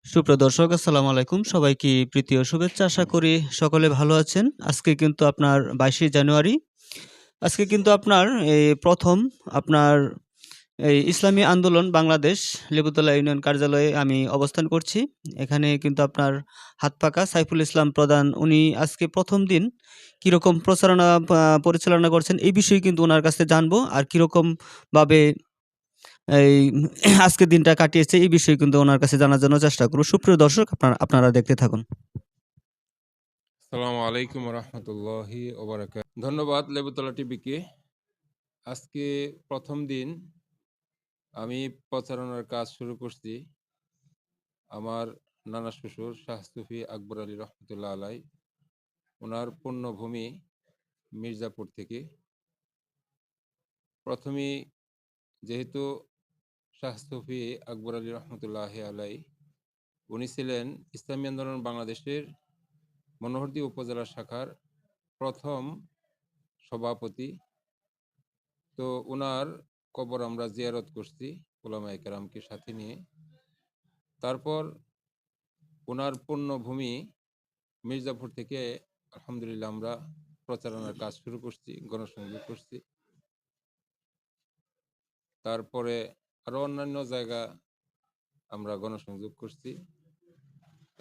সুপ্রিয় দর্শক আসসালামু আলাইকুম। সবাইকে প্রীতি ও শুভেচ্ছা। আশা করি সকলে ভালো আছেন। আজকে কিন্তু আপনার ২২শে জানুয়ারি। আজকে কিন্তু আপনার এই ১ম আপনার এই ইসলামী আন্দোলন বাংলাদেশ লেবুতলা ইউনিয়ন কার্যালয়ে আমি অবস্থান করছি। এখানে কিন্তু আপনার হাতপাকা সাইফুল ইসলাম প্রধান উনি আজকে ১ম দিন কিরকম প্রচারণা পরিচালনা করছেন এই বিষয়ে কিন্তু উনার কাছে জানবো। আর কিরকম ভাবে এই আজকের দিনটা কাটিয়েছে এই বিষয়ে কিন্তু ওনার কাছে জানার জন্য চেষ্টা করব। সুপ্রিয় দর্শক আপনারা দেখতে থাকুন। আসসালামু আলাইকুম রহমতুল্লাহি ওবারাকাত। ধন্যবাদ লেবুতলা টিভিকে। আজকে প্রথম দিন আমি প্রচারণার কাজ শুরু করছি। আমার নানা শ্বশুর শাহ সুফি আকবর আলী রহমতুল্লাহ আলাই ওনার পুণ্যভূমি মির্জাপুর থেকে। প্রথমেই যেহেতু শাহ সুফি আকবর আলী রহমতুল্লাহ আলাই উনি ছিলেন ইসলামী আন্দোলন বাংলাদেশের মনোহরদী উপজেলা শাখার প্রথম সভাপতি। তো ওনার কবর আমরা জিয়ারত করছি ওলামায়ে কেরামকে সাথে নিয়ে। তারপর ওনার পুণ্যভূমি মির্জাপুর থেকে আলহামদুলিল্লাহ আমরা প্রচারণার কাজ শুরু করছি, গণসংযোগ করছি। তারপরে আরো অন্যান্য জায়গা আমরা গণসংযোগ করছি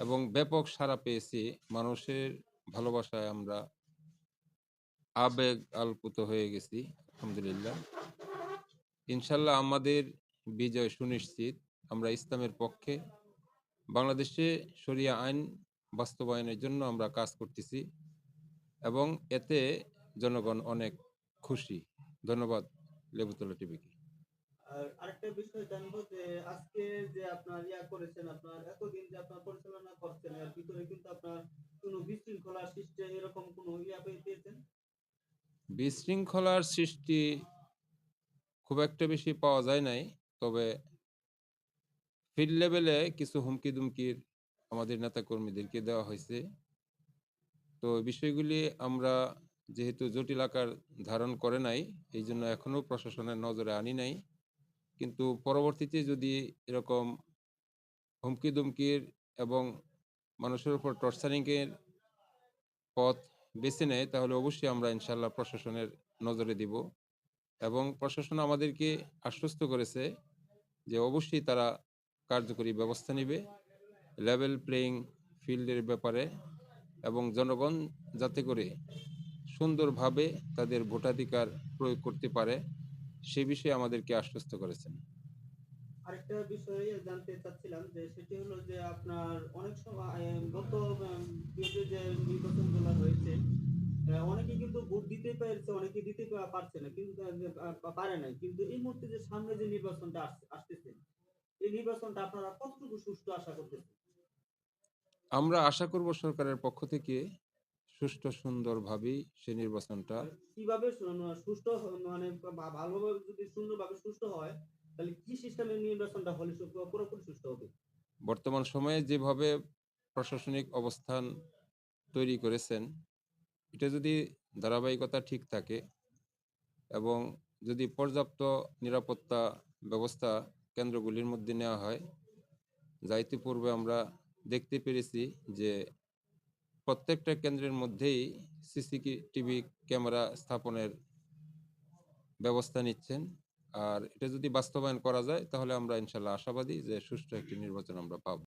এবং ব্যাপক সাড়া পেয়েছি। মানুষের ভালোবাসায় আমরা আবেগ আপ্লুত হয়ে গেছি আলহামদুলিল্লাহ। ইনশাল্লাহ আমাদের বিজয় সুনিশ্চিত। আমরা ইসলামের পক্ষে, বাংলাদেশে শরিয়া আইন বাস্তবায়নের জন্য আমরা কাজ করতেছি এবং এতে জনগণ অনেক খুশি। ধন্যবাদ লেবুতলা টিভিকে। আর আরেকটা বিষয় জানবো যে আজকে যে আপনার করেছেন, আপনার এতদিন যে আপনার পরিচালনা করছেন এর ভিতরে কিন্তু আপনার কোনো বিশৃঙ্খলা সৃষ্টি এরকম কোনো পেয়েছেন? বিশৃঙ্খলার সৃষ্টি খুব একটা বেশি পাওয়া যায় নাই, তবে ফিল্ড লেভেলে কিছু হুমকি দুমকির আমাদের নেতা কর্মীদেরকে দেওয়া হয়েছে। তো বিষয়গুলি আমরা যেহেতু জটিল আকার ধারণ করে নাই, এই জন্য এখনো প্রশাসনের নজরে আনি নাই। কিন্তু পরবর্তীতে যদি এরকম হুমকি দুমকির এবং মানুষের উপর টর্চারিংয়ের পথ বেছে নেয় তাহলে অবশ্যই আমরা ইনশাল্লাহ প্রশাসনের নজরে দিব। এবং প্রশাসন আমাদেরকে আশ্বস্ত করেছে যে অবশ্যই তারা কার্যকরী ব্যবস্থা নেবে লেভেল প্লেইং ফিল্ডের ব্যাপারে, এবং জনগণ যাতে করে সুন্দরভাবে তাদের ভোটাধিকার প্রয়োগ করতে পারে সে বিষয়ে আমাদেরকে আশ্বস্ত করেছেন। আরেকটা বিষয় জানতে চাচ্ছিলাম যে সেটি হলো যে আপনার অনেক সময় গত যে নির্বাচনগুলো হয়েছে অনেকে কিন্তু ভোট দিতে পেরেছে, অনেকে দিতে পারছে না, কিন্তু পারে নাই। কিন্তু এই মুহূর্তে যে সামনে যে নির্বাচনটা আসতেছে এই নির্বাচনটা আপনারা কতটুকু সুষ্ঠু আশা করতেছেন? আমরা আশা করব সরকারের পক্ষ থেকে সুষ্ঠু সুন্দরভাবেই সে নির্বাচনটা। কিভাবে সুষ্ঠু মানে ভালোভাবে যদি সুন্দরভাবে সুষ্ঠু হয় তাহলে কি সিস্টেমে নির্বাচনটা হলে পুরোপুরি সুষ্ঠু হবে? বর্তমান সময়ে যেভাবে প্রশাসনিক অবস্থান তৈরি করেছেন এটা যদি ধারাবাহিকতা ঠিক থাকে এবং যদি পর্যাপ্ত নিরাপত্তা ব্যবস্থা কেন্দ্রগুলির মধ্যে নেওয়া হয়, যা ইতিপূর্বে আমরা দেখতে পেরেছি যে প্রত্যেকটা কেন্দ্রের মধ্যেই সিসিটিভি ক্যামেরা স্থাপনের ব্যবস্থা নিচ্ছেন। আর এটা যদি বাস্তবায়ন করা যায় তাহলে আমরা ইনশাল্লাহ আশাবাদী যে সুষ্ঠু একটি নির্বাচন আমরা পাব।